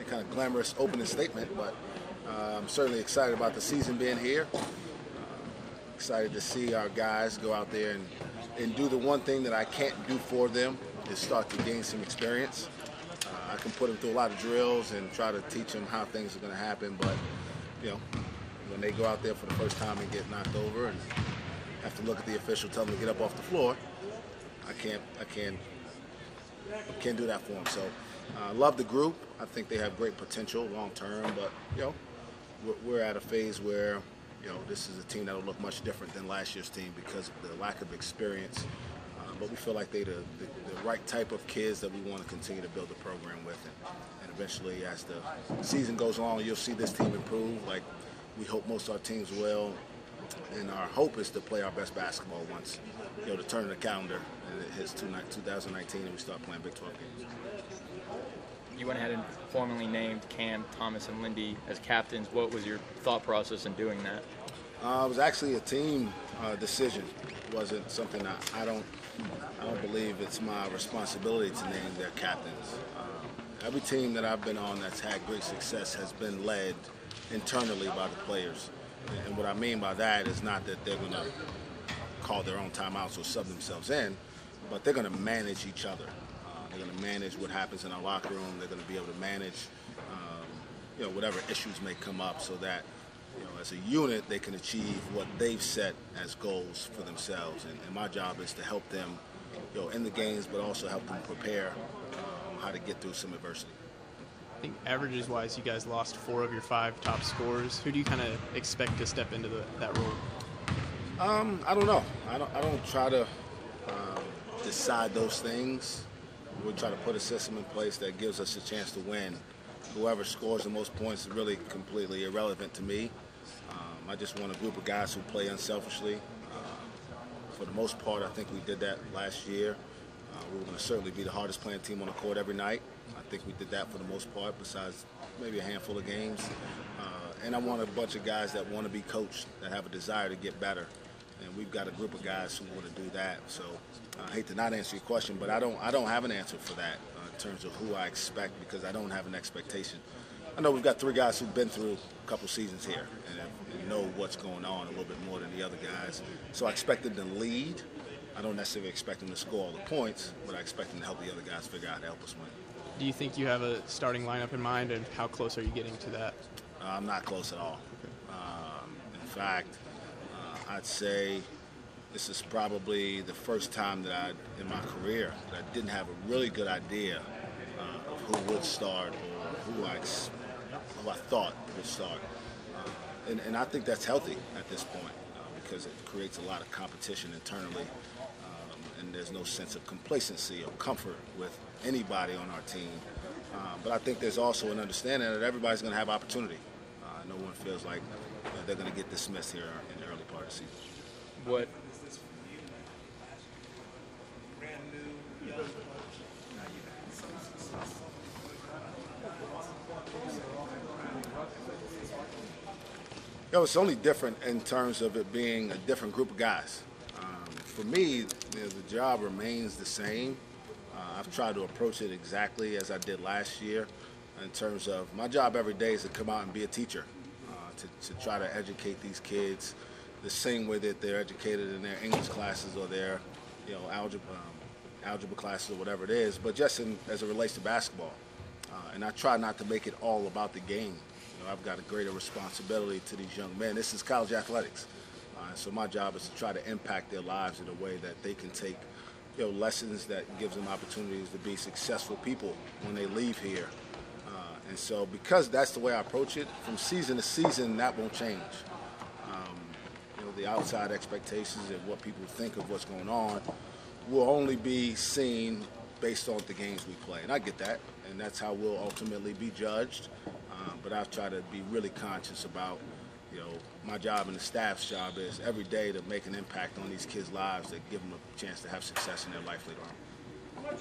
kind of glamorous opening statement, but I'm certainly excited about the season being here. Excited to see our guys go out there and do the one thing that I can't do for them is start to gain some experience. I can put them through a lot of drills and try to teach them how things are going to happen, but when they go out there for the first time and get knocked over and have to look at the official, tell them to get up off the floor, I can't do that for them. So I love the group. I think they have great potential long term, but we're at a phase where this is a team that will look much different than last year's team because of the lack of experience. But we feel like they're the right type of kids that we want to continue to build the program with. And eventually, as the season goes on, you'll see this team improve like we hope most of our teams will. And our hope is to play our best basketball once, to turn the calendar and it hits 2019 and we start playing Big 12 games. You went ahead and formally named Cam, Thomas, and Lindy as captains. What was your thought process in doing that? It was actually a team decision. It wasn't something I don't believe it's my responsibility to name their captains. Every team that I've been on that's had great success has been led internally by the players. And what I mean by that is not that they're going to call their own timeouts or sub themselves in, but they're going to manage each other. They're going to manage what happens in our locker room. They're going to be able to manage, whatever issues may come up so that, as a unit, they can achieve what they've set as goals for themselves. And my job is to help them, in the games, but also help them prepare how to get through some adversity. I think averages-wise, you guys lost 4 of your 5 top scorers. Who do you kind of expect to step into that role? I don't know. I don't try to decide those things. We try to put a system in place that gives us a chance to win. Whoever scores the most points is really completely irrelevant to me. I just want a group of guys who play unselfishly. For the most part, I think we did that last year. We were going to certainly be the hardest playing team on the court every night. I think we did that for the most part, besides maybe a handful of games. And I want a bunch of guys that want to be coached, that have a desire to get better. And we've got a group of guys who want to do that. So I hate to not answer your question, but I don't have an answer for that in terms of who I expect, because I don't have an expectation. I know we've got 3 guys who've been through a couple seasons here and know what's going on a little bit more than the other guys. So I expect them to lead. I don't necessarily expect them to score all the points, but I expect them to help the other guys figure out how to help us win. Do you think you have a starting lineup in mind, and how close are you getting to that? I'm not close at all. In fact, I'd say this is probably the first time that in my career that I didn't have a really good idea of who would start or who I thought would start. And I think that's healthy at this point because it creates a lot of competition internally, and there's no sense of complacency or comfort with anybody on our team. But I think there's also an understanding that everybody's going to have opportunity. No one feels like they're going to get dismissed here in the early part of the season. What? It's only different in terms of it being a different group of guys. For me, the job remains the same. I've tried to approach it exactly as I did last year in terms of my job every day is to come out and be a teacher, to try to educate these kids the same way that they're educated in their English classes or their algebra classes or whatever it is, but just as it relates to basketball. And I try not to make it all about the game. I've got a greater responsibility to these young men. This is college athletics. So my job is to try to impact their lives in a way that they can take lessons that gives them opportunities to be successful people when they leave here. And so because that's the way I approach it, from season to season, that won't change. The outside expectations and what people think of what's going on will only be seen based on the games we play. And I get that, and that's how we'll ultimately be judged. But I've tried to be really conscious about, my job and the staff's job is every day to make an impact on these kids' lives that give them a chance to have success in their life later on.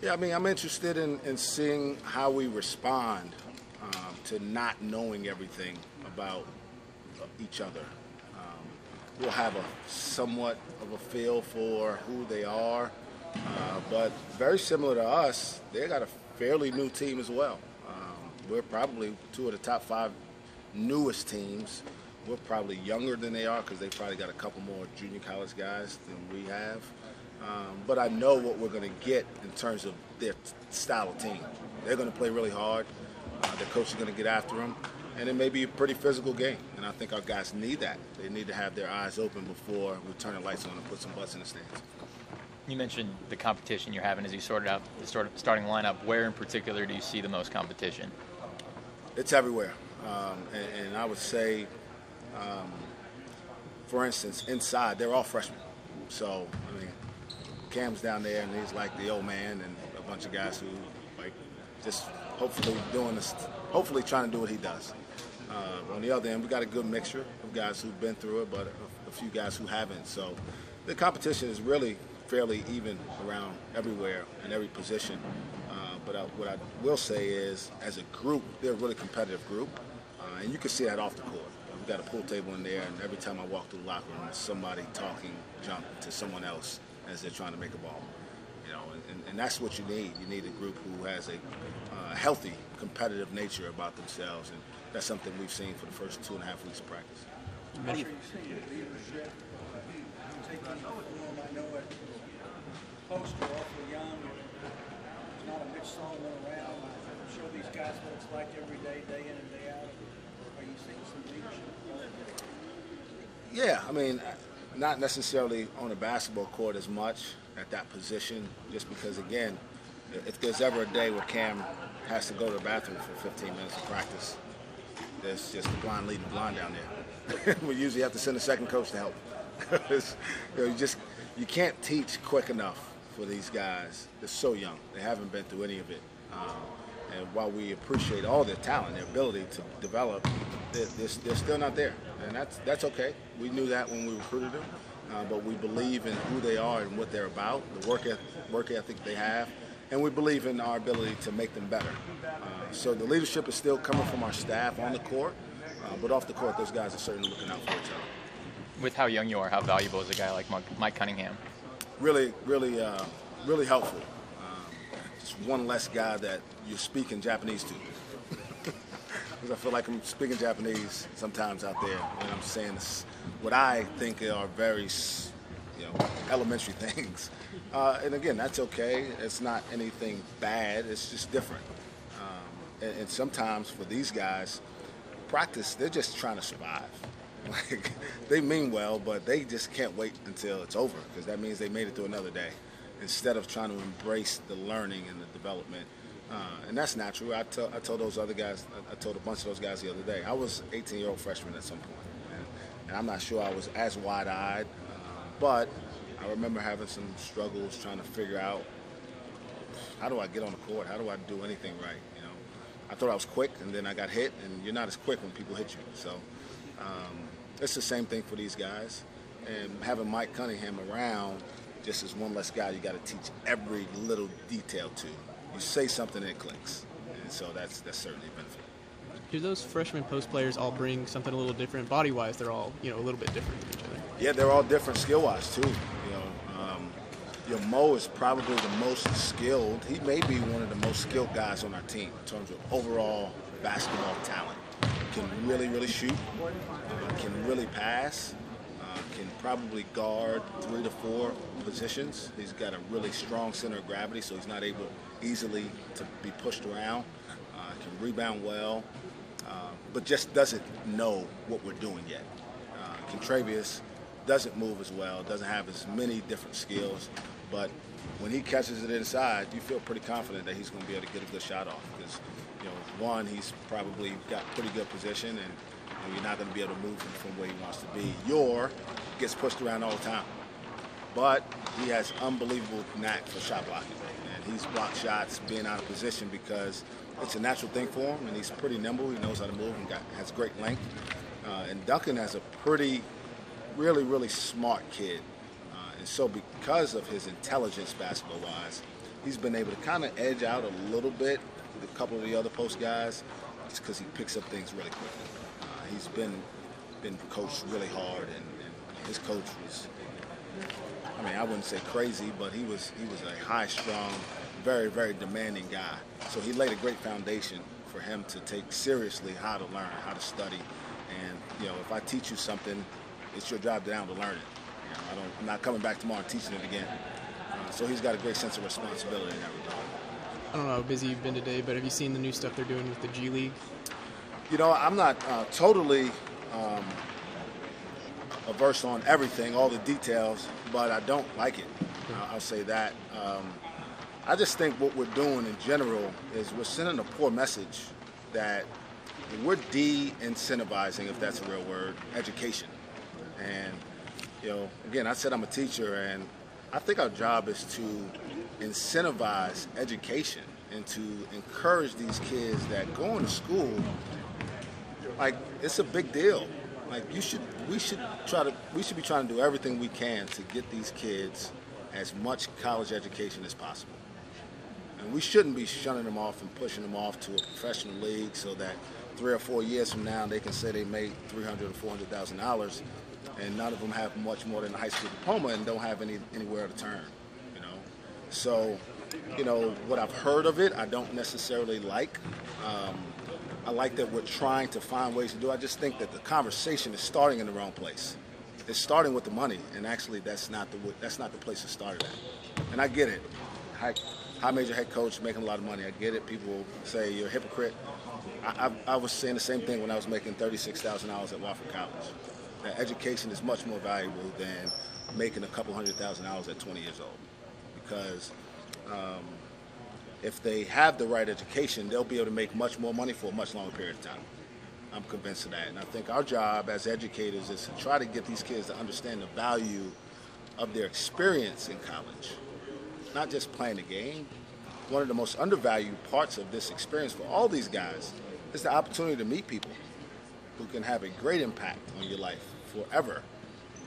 Yeah, I mean, I'm interested in seeing how we respond to not knowing everything about each other. we'll have a somewhat of a feel for who they are. But very similar to us, they got a fairly new team as well. We're probably two of the top 5 newest teams. We're probably younger than they are because they probably got a couple more junior college guys than we have. But I know what we're going to get in terms of their style of team. They're going to play really hard. Their coach is going to get after them. And it may be a pretty physical game. And I think our guys need that. They need to have their eyes open before we turn the lights on and put some butts in the stands. You mentioned the competition you're having as you sorted out the starting lineup. Where in particular do you see the most competition? It's everywhere. And I would say, for instance, inside, they're all freshmen. So, I mean, Cam's down there, and he's like the old man, and a bunch of guys who, like, just hopefully trying to do what he does. On the other end, we got a good mixture of guys who've been through it, but a few guys who haven't. So the competition is really fairly even around everywhere in every position. But what I will say is, as a group, they're a really competitive group, and you can see that off the court. We've got a pool table in there, and every time I walk through the locker room, there's somebody talking junk to someone else as they're trying to make a ball. You know, and that's what you need. You need a group who has a healthy, competitive nature about themselves, and that's something we've seen for the first 2.5 weeks of practice. How do you see your leadership taking the form? I know at post you're awfully young. There's not a Mitch Solomon around. Show these guys what it's like every day, day in and day out. Are you seeing some leadership? Yeah, I mean, not necessarily on a basketball court as much at that position, just because, again, if there's ever a day where Cam has to go to the bathroom for 15 minutes of practice, there's just the blind leading the blind down there. We usually have to send a second coach to help. You can't teach quick enough for these guys. They're so young. They haven't been through any of it. And while we appreciate all their talent, their ability to develop, they're still not there. And that's okay. We knew that when we recruited them. But we believe in who they are and what they're about, the work ethic they have, and we believe in our ability to make them better. So the leadership is still coming from our staff on the court, but off the court, those guys are certainly looking out for each other. With how young you are, how valuable is a guy like Mike Cunningham? Really, really, really helpful. Just one less guy that you're speaking Japanese to. Because I feel like I'm speaking Japanese sometimes out there, and I'm saying what I think are very, elementary things. And again, that's okay. It's not anything bad. It's just different. And sometimes for these guys, practice, they're just trying to survive. Like, they mean well, but they just can't wait until it's over, because that means they made it through another day, instead of trying to embrace the learning and the development. And that's natural. I told those other guys, I told a bunch of those guys the other day, I was an 18-year-old freshman at some point, and I'm not sure I was as wide-eyed, but I remember having some struggles trying to figure out, how do I get on the court? How do I do anything right? You know, I thought I was quick, and then I got hit, and you're not as quick when people hit you. So it's the same thing for these guys. And having Mike Cunningham around just as one less guy you got to teach every little detail to. You say something and it clicks. And so that's certainly a benefit. Do those freshman post players all bring something a little different? Body-wise, they're all, a little bit different from each other. Yeah, they're all different skill-wise, too. Mo is probably the most skilled. He may be one of the most skilled guys on our team in terms of overall basketball talent. Can really, really shoot. Can really pass. Can probably guard 3 to 4 positions. He's got a really strong center of gravity, so he's not able easily to be pushed around. Can rebound well, but just doesn't know what we're doing yet. Contravious doesn't move as well, doesn't have as many different skills, but when he catches it inside, you feel pretty confident that he's going to be able to get a good shot off, because one, he's probably got pretty good position, and you're not going to be able to move him from where he wants to be. Gets pushed around all the time, but he has unbelievable knack for shot blocking, and he's blocked shots being out of position because it's a natural thing for him, and he's pretty nimble. He knows how to move and has great length. And Duncan has a really, really smart kid. And so because of his intelligence basketball-wise, he's been able to kind of edge out a little bit with a couple of the other post guys, just because he picks up things really quickly. He's been coached really hard, and his coach was, I mean, I wouldn't say crazy, but he was a high-strung, very, very demanding guy. So he laid a great foundation for him to take seriously how to learn, how to study. And, you know, if I teach you something, it's your job down to learn it. You know, I'm not coming back tomorrow and teaching it again. So he's got a great sense of responsibility in that regard. I don't know how busy you've been today, but have you seen the new stuff they're doing with the G League? You know, I'm not totally averse on everything, all the details, but I don't like it. I'll say that. I just think what we're doing in general is we're sending a poor message that we're de-incentivizing, if that's a real word, education. And, you know, again, I said I'm a teacher, and I think our job is to incentivize education and to encourage these kids that going to school, like, it's a big deal. Like, we should be trying to do everything we can to get these kids as much college education as possible. And we shouldn't be shunning them off and pushing them off to a professional league so that 3 or 4 years from now they can say they made $300,000 or $400,000, and none of them have much more than a high school diploma and don't have anywhere to turn. You know, so you know what I've heard of it, I don't necessarily like. I like that we're trying to find ways to do it. I just think that the conversation is starting in the wrong place. It's starting with the money, and actually that's not the place to start at. And I get it. High major head coach making a lot of money. I get it. People say you're a hypocrite. I was saying the same thing when I was making $36,000 at Wofford College. That education is much more valuable than making a couple $100,000 at 20 years old, because if they have the right education, they'll be able to make much more money for a much longer period of time. I'm convinced of that. And I think our job as educators is to try to get these kids to understand the value of their experience in college, not just playing the game. One of the most undervalued parts of this experience for all these guys is the opportunity to meet people who can have a great impact on your life forever.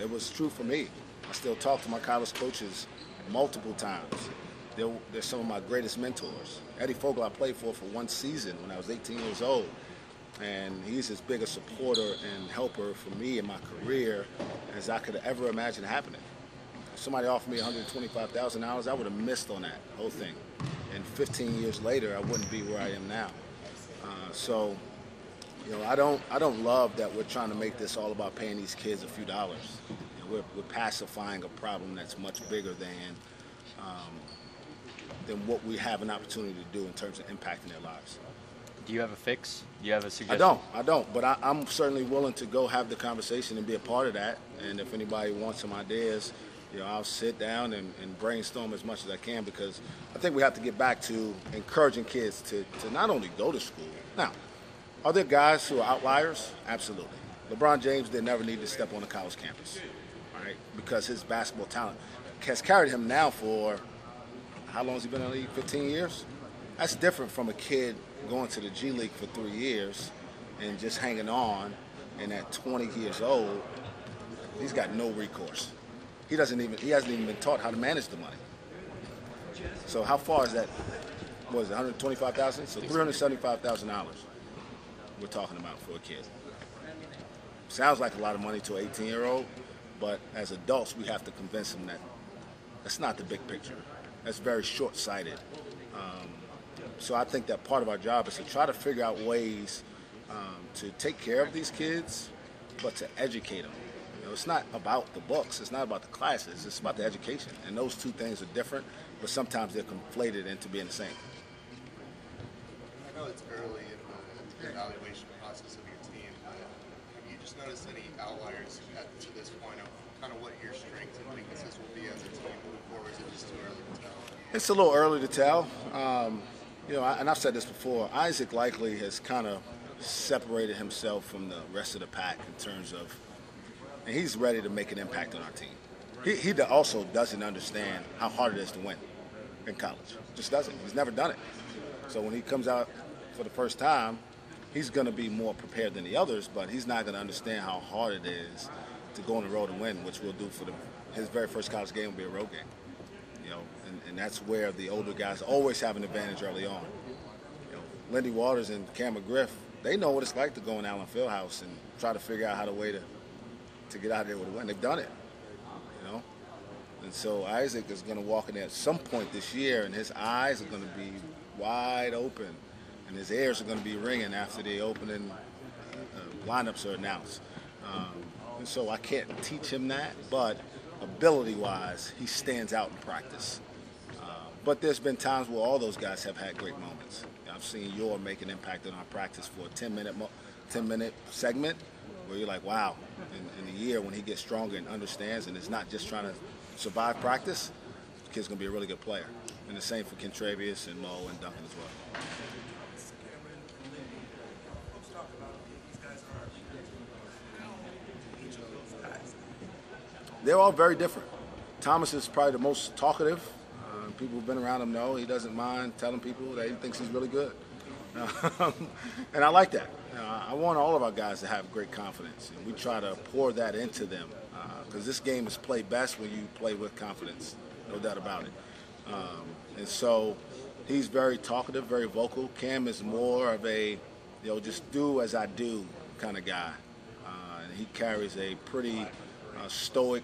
It was true for me. I still talk to my college coaches multiple times. They're some of my greatest mentors. Eddie Fogel I played for one season when I was 18 years old. And he's as big a supporter and helper for me in my career as I could ever imagine happening. If somebody offered me $125,000, I would have missed on that whole thing. And 15 years later, I wouldn't be where I am now. So, you know, I don't love that we're trying to make this all about paying these kids a few dollars. You know, we're pacifying a problem that's much bigger than what we have an opportunity to do in terms of impacting their lives. Do you have a fix? Do you have a suggestion? I don't. But I'm certainly willing to go have the conversation and be a part of that. And if anybody wants some ideas, you know, I'll sit down and brainstorm as much as I can, because I think we have to get back to encouraging kids to not only go to school. Now, are there guys who are outliers? Absolutely. LeBron James did never need to step on a college campus, right? Because his basketball talent has carried him now for, how long has he been in the league? 15 years? That's different from a kid going to the G League for 3 years and just hanging on, and at 20 years old, he's got no recourse. He hasn't even been taught how to manage the money. So how far is that? What is it, $125,000? So $375,000 we're talking about for a kid. Sounds like a lot of money to an 18-year-old, but as adults, we have to convince them that that's not the big picture. That's very short-sighted. So I think that part of our job is to try to figure out ways to take care of these kids, but to educate them. You know, it's not about the books. It's not about the classes. It's about the education. And those two things are different, but sometimes they're conflated into being the same. I know it's early in the evaluation process of your team, but have you just noticed any outliers to this point of kind of what your strengths and weaknesses will be as a team moving forward? Is it just too early to tell? It's a little early to tell. You know, and I've said this before, Isaac Likely has kind of separated himself from the rest of the pack in terms of, and he's ready to make an impact on our team. He also doesn't understand how hard it is to win in college. Just doesn't. He's never done it. So when he comes out for the first time, he's going to be more prepared than the others, but he's not going to understand how hard it is to go on the road and win, which we'll do for his very first college game will be a road game. You know, and that's where the older guys always have an advantage early on. You know, Lindy Waters and Cam McGriff, they know what it's like to go in Allen Fieldhouse and try to figure out how to way to to get out there with a win. They've done it, you know. And so Isaac is going to walk in there at some point this year, and his eyes are going to be wide open, and his ears are going to be ringing after the opening lineups are announced. And so I can't teach him that, but ability-wise, he stands out in practice. But there's been times where all those guys have had great moments. I've seen Yor make an impact on our practice for a 10-minute segment where you're like, wow, in a year when he gets stronger and understands and is not just trying to survive practice, the kid's going to be a really good player. And the same for Kentravius and Mo and Duncan as well. They're all very different. Thomas is probably the most talkative. People who've been around him know he doesn't mind telling people that he thinks he's really good. And I like that. I want all of our guys to have great confidence, and we try to pour that into them because this game is played best when you play with confidence, no doubt about it. And so he's very talkative, very vocal. Cam is more of a, just do as I do kind of guy. And he carries a pretty stoic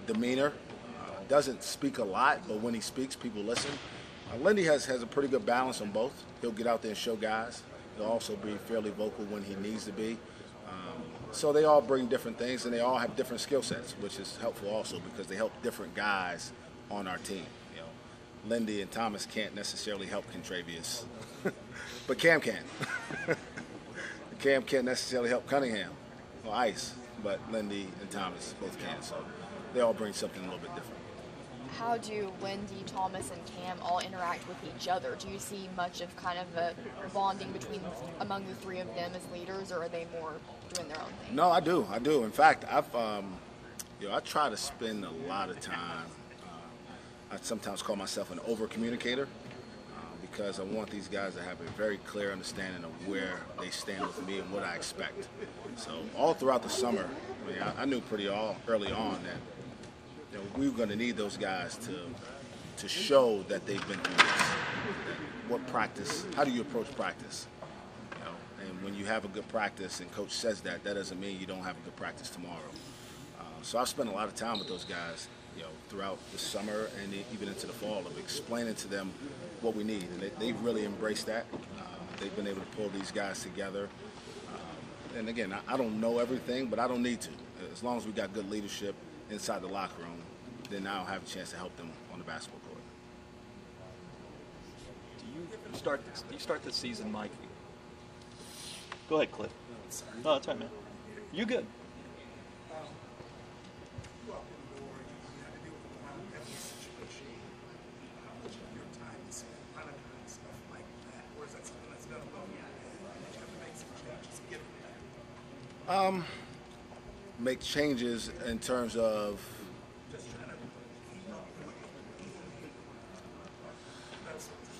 demeanor. Doesn't speak a lot, but when he speaks, people listen. Lindy has a pretty good balance on both. He'll get out there and show guys. He'll also be fairly vocal when he needs to be. So they all bring different things, and they all have different skill sets, which is helpful also because they help different guys on our team. Lindy and Thomas can't necessarily help Kentravius, but Cam can. Cam can't necessarily help Cunningham or Ice, but Lindy and Thomas both can. So they all bring something a little bit different. How do Lindy, Thomas, and Cam all interact with each other? Do you see much of kind of a bonding among the three of them as leaders, or are they more doing their own thing? No, I do. In fact, I try to spend a lot of time. I sometimes call myself an over-communicator because I want these guys to have a very clear understanding of where they stand with me and what I expect. So all throughout the summer, I knew pretty early on that we were going to need those guys to show that they've been through this. What practice? How do you approach practice? And when you have a good practice and coach says that doesn't mean you don't have a good practice tomorrow. So I've spent a lot of time with those guys, throughout the summer and even into the fall of explaining to them what we need. And they've really embraced that. They've been able to pull these guys together. And again, I don't know everything, but I don't need to. As long as we got good leadership inside the locker room, then I'll have a chance to help them on the basketball court. Do you start the season, Mike? Go ahead, Cliff. No, that's right, man. You good? Make changes in terms of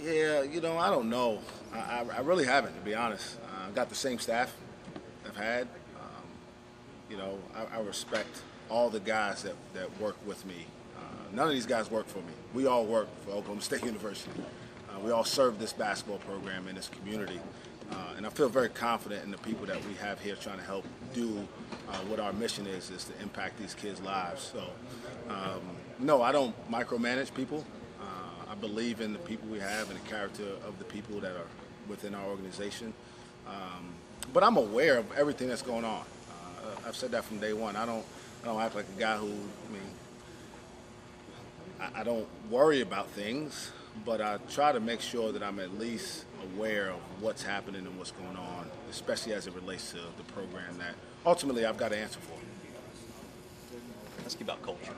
I don't know. I really haven't, to be honest. I've got the same staff I've had. I respect all the guys that work with me. None of these guys work for me. We all work for Oklahoma State University. We all serve this basketball program in this community. And I feel very confident in the people that we have here trying to help do what our mission is to impact these kids' lives. So, no, I don't micromanage people. I believe in the people we have and the character of the people that are within our organization. But I'm aware of everything that's going on. I've said that from day one. I don't act like a guy who, I don't worry about things, but I try to make sure that I'm at least aware of what's happening and what's going on, especially as it relates to the program that ultimately I've got to answer for. Ask you about culture.